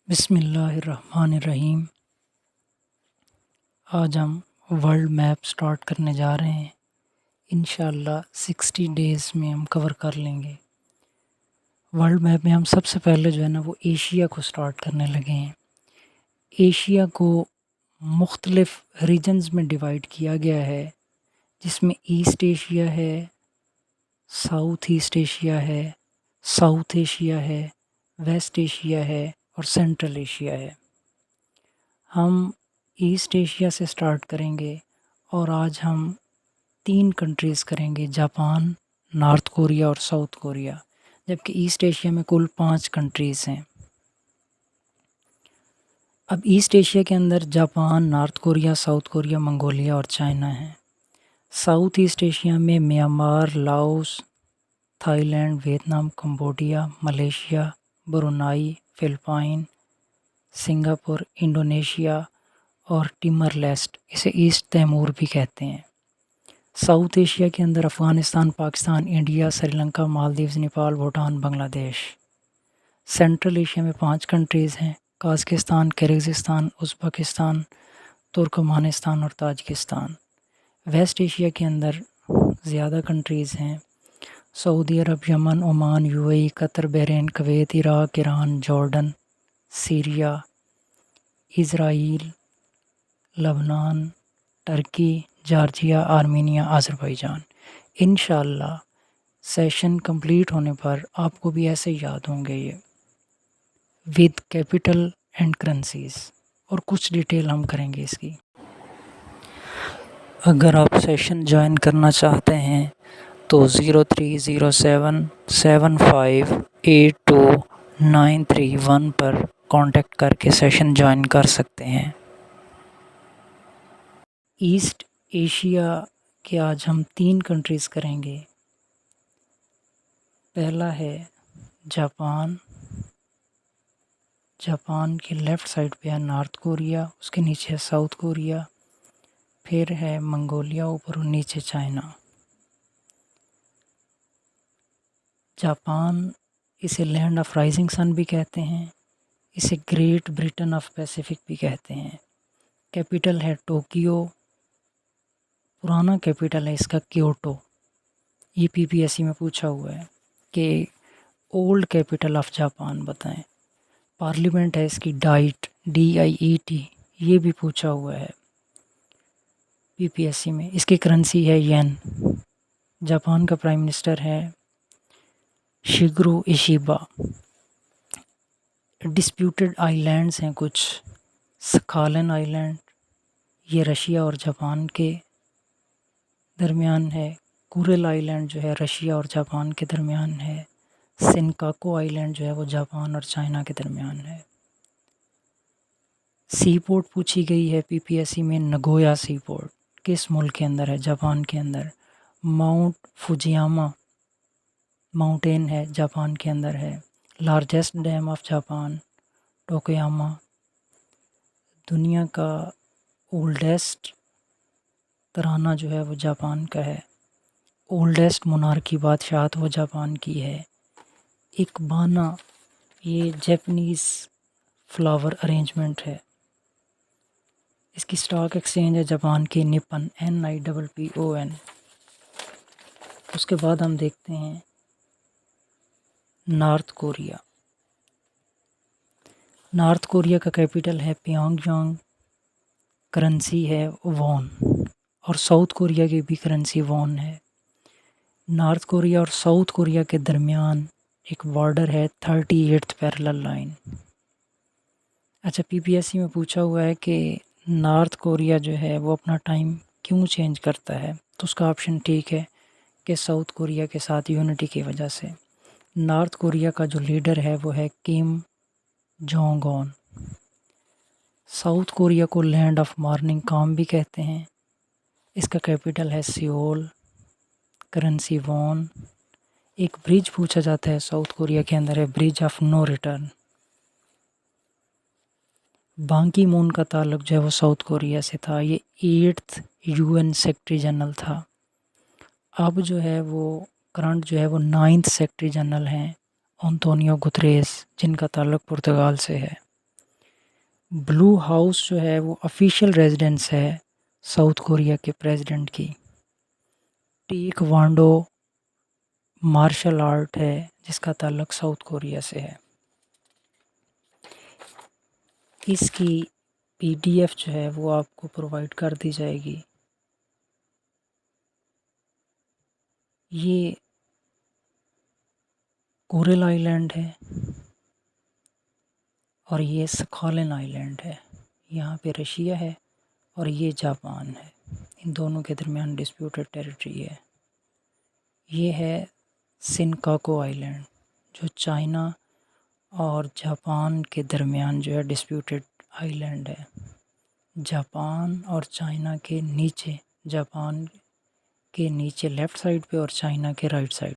बिस्मिल्लाहिर्रहमानिर्रहीम। आज हम वर्ल्ड मैप स्टार्ट करने जा रहे हैं। इंशाल्लाह 60 डेज़ में हम कवर कर लेंगे। वर्ल्ड मैप में हम सबसे पहले जो है ना वो एशिया को स्टार्ट करने लगे हैं। एशिया को मुख्तलिफ़ रीजन्स में डिवाइड किया गया है, जिसमें ईस्ट एशिया है, साउथ ईस्ट एशिया है, साउथ एशिया है, वेस्ट एशिया है और सेंट्रल एशिया है। हम ईस्ट एशिया से स्टार्ट करेंगे और आज हम 3 कंट्रीज़ करेंगे, जापान, नॉर्थ कोरिया और साउथ कोरिया, जबकि ईस्ट एशिया में कुल 5 कंट्रीज़ हैं। अब ईस्ट एशिया के अंदर Japan, North Korea, South Korea, Mongolia और चाइना है। साउथ ईस्ट एशिया में Myanmar, Laos, Thailand, Vietnam, Cambodia, Malaysia, Brunei, Philippine, Singapore, Indonesia और तिमोर लेस्ट, इसे ईस्ट तैमूर भी कहते हैं। साउथ एशिया के अंदर Afghanistan, Pakistan, India, Sri Lanka, Maldives, Nepal, Bhutan, Bangladesh. Central Asia में 5 कंट्रीज़ हैं, कज़ाकिस्तान, किर्गिज़स्तान, उज़्बेकिस्तान, तुर्कमेनिस्तान और ताजिकिस्तान। वेस्ट एशिया के अंदर ज़्यादा कंट्रीज़ हैं, Saudi Arabia, Yemen, Oman, UAE, Qatar, Bahrain, Kuwait, Iraq, Iran, Jordan, Syria, Israel, Lebanon, Turkey, Georgia, Armenia, Azerbaijan. इंशाल्लाह सेशन कंप्लीट होने पर आपको भी ऐसे याद होंगे ये, विद कैपिटल एंड करेंसीज, और कुछ डिटेल हम करेंगे इसकी। अगर आप सेशन ज्वाइन करना चाहते हैं तो 0307758293 पर कांटेक्ट करके सेशन ज्वाइन कर सकते हैं। ईस्ट एशिया के आज हम 3 कंट्रीज़ करेंगे। पहला है जापान। जापान के लेफ़्ट साइड पे है नॉर्थ कोरिया, उसके नीचे है साउथ कोरिया, फिर है मंगोलिया ऊपर और नीचे चाइना। जापान, इसे लैंड ऑफ राइजिंग सन भी कहते हैं, इसे ग्रेट ब्रिटेन ऑफ पैसिफिक भी कहते हैं। कैपिटल है टोक्यो, पुराना कैपिटल है इसका क्योटो। ये पीपीएससी में पूछा हुआ है कि ओल्ड कैपिटल ऑफ जापान बताएं। पार्लियामेंट है इसकी डाइट, DIET, ये भी पूछा हुआ है पीपीएससी में। इसकी करेंसी है येन। जापान का प्राइम मिनिस्टर है शिगेरू इशिबा। डिस्प्यूटेड आइलैंड्स हैं कुछ, सखालिन आइलैंड, ये रशिया और जापान के दरमियान है। कुरिल आइलैंड जो है रशिया और जापान के दरमियान है। सिनकाकू आइलैंड जो है वो जापान और चाइना के दरमियान है। सी पोर्ट पूछी गई है पीपीएससी में, नगोया सी पोर्ट किस मुल्क के अंदर है? जापान के अंदर। माउंट फुजियामा माउंटेन है, जापान के अंदर है। Largest dam of Japan, Tokuyama. दुनिया का ओल्डेस्ट तराना जो है वो जापान का है। ओल्डेस्ट मोनार्की बादशाहत वो जापान की है। इकबाना, ये जापानीज़ फ्लावर अरेंजमेंट है। इसकी स्टॉक एक्सचेंज है जापान की निपन, NIPPON। उसके बाद हम देखते हैं नॉर्थ कोरिया। नॉर्थ कोरिया का कैपिटल है प्योंगयांग, करेंसी है वॉन, और साउथ कोरिया की भी करेंसी वॉन है। नॉर्थ कोरिया और साउथ कोरिया के दरमियान एक बॉर्डर है, 38th पैरेलल लाइन। अच्छा, पीपीएससी में पूछा हुआ है कि नॉर्थ कोरिया जो है वो अपना टाइम क्यों चेंज करता है, तो उसका ऑप्शन ठीक है कि साउथ कोरिया के साथ यूनिटी की वजह से। नॉर्थ कोरिया का जो लीडर है वो है Kim Jong Un. South Korea को लैंड ऑफ मॉर्निंग काम भी कहते हैं। इसका कैपिटल है सियोल, करेंसी वॉन। एक ब्रिज पूछा जाता है साउथ कोरिया के अंदर है, ब्रिज ऑफ नो रिटर्न। बां की मून का ताल्लुक जो है वो साउथ कोरिया से था। ये 8th UN सेक्रेटरी जनरल था। अब जो है वो करंट जो है वो 9th सेक्रेटरी जनरल हैं, एंटोनियो गुतरेस, जिनका ताल्लुक पुर्तगाल से है। ब्लू हाउस जो है वो ऑफिशियल रेजिडेंस है साउथ कोरिया के प्रेसिडेंट की। टेक वांडो मार्शल आर्ट है जिसका ताल्लुक साउथ कोरिया से है। इसकी पीडीएफ जो है वो आपको प्रोवाइड कर दी जाएगी। ये कोरल आइलैंड है और ये सखालिन आइलैंड है। यहाँ पे रशिया है और ये जापान है। इन दोनों के दरमियान डिस्प्यूटेड टेरिटरी है। ये है सिनकाको आइलैंड जो चाइना और जापान के दरमियान जो है डिस्प्यूटेड आइलैंड है। जापान और चाइना के नीचे, जापान के नीचे लेफ़्ट साइड पे और चाइना के राइट साइड